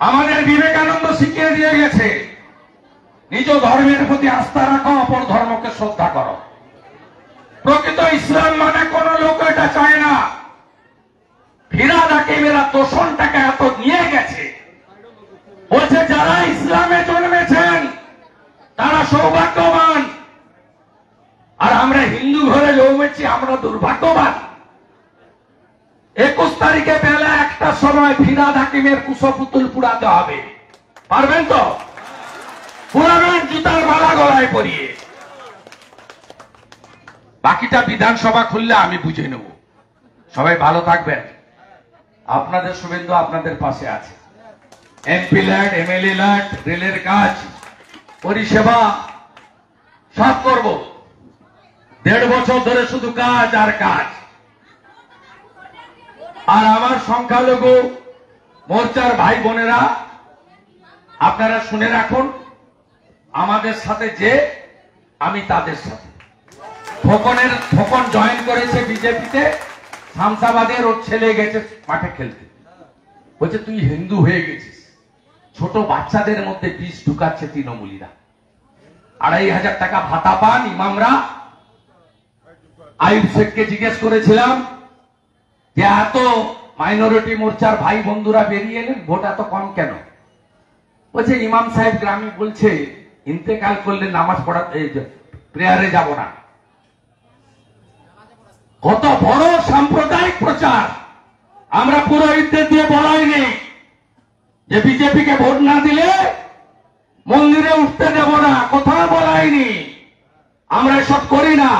আমাদের বিবেকানন্দ শিখিয়ে দিয়ে গেছে, নিজ ধর্মের প্রতি আস্থা রাখো, অপর ধর্মকে শ্রদ্ধা করো। প্রকৃত ইসলাম মানে কোন লোক এটা চায় না। ফিরাদ হাকিমেরা তোষণটাকে এত নিয়ে গেছে, বলছে যারা ইসলামে জন্মেছেন তারা সৌভাগ্যবান, আর আমরা হিন্দু ঘরে জন্মেছি আমরা দুর্ভাগ্যবান। 21 তারিখে বেলা 1টার সময় ফিরাদ হাকিমের কুশপুতুল পুড়াতে হবে, পারবেন তো? পুরাবেন জুতার মালা গলায় পরিয়ে। বাকিটা বিধানসভা খুললে আমি বুঝে নেব। সবাই ভালো থাকবেন। আপনাদের শুভেন্দু আপনাদের পাশে আছে। এমপি ল্যান্ড, এমএলএ ল্যান্ড, রেলের কাজ, পরিষেবা সব করব। 1.5 বছর ধরে শুধু কাজ আর কাজ। আর আমার সংখ্যালঘু মোর্চার ভাই বোনেরা, আপনারা শুনে রাখুন, আমাদের সাথে যে আমি তাদের সাথে। ফোকন জয়েন করেছে বিজেপিতে, শামসাবাদের, ওর ছেলে গেছে মাঠে খেলতে। বলছে তুই হিন্দু হয়ে গেছিস। ছোট বাচ্চাদের মধ্যে বিষ ঢুকাচ্ছে তৃণমূলীরা। 2,500 টাকা ভাতা পান ইমামরা। আইয়ুব শেখকে জিজ্ঞেস করেছিলাম যে এত মাইনরিটি মোর্চার ভাই বন্ধুরা বেরিয়ে এলেন, ভোট এত কম কেন? বলছে ইমাম সাহেব গ্রামে বলছে ইন্তেকাল করলে নামাজ পড়াতে প্রেয়ারে যাব না। কত বড় সাম্প্রদায়িক প্রচার! আমরা পুরোহিতদের দিয়ে বলাইনি যে বিজেপিকে ভোট না দিলে মন্দিরে উঠতে দেব না, কোথাও বলাইনি। আমরা এসব করি না।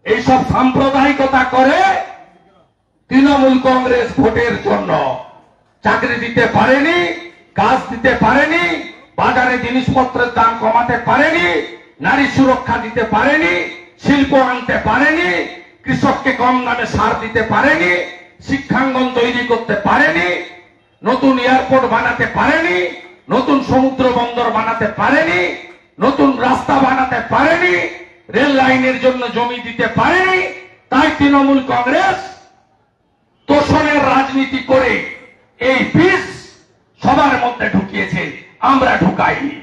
এইসব সাম্প্রদায়িকতা করে তৃণমূল কংগ্রেস ভোটের জন্য চাকরি দিতে পারেনি, কাজ দিতে পারেনি, বাজারে জিনিসপত্রের দাম কমাতে পারেনি, নারী সুরক্ষা দিতে পারেনি, শিল্প আনতে পারেনি, কৃষককে কম দামে সার দিতে পারেনি, শিক্ষাঙ্গন তৈরি করতে পারেনি, নতুন এয়ারপোর্ট বানাতে পারেনি, নতুন সমুদ্র বন্দর বানাতে পারেনি, নতুন রাস্তা বানাতে পারেনি, রেল লাইনের জন্য জমি দিতে পারেনি। তাই তৃণমূল কংগ্রেস তোষণের রাজনীতি করে এই বিষ সবার মধ্যে ঢুকিয়েছে, আমরা ঢুকাইনি।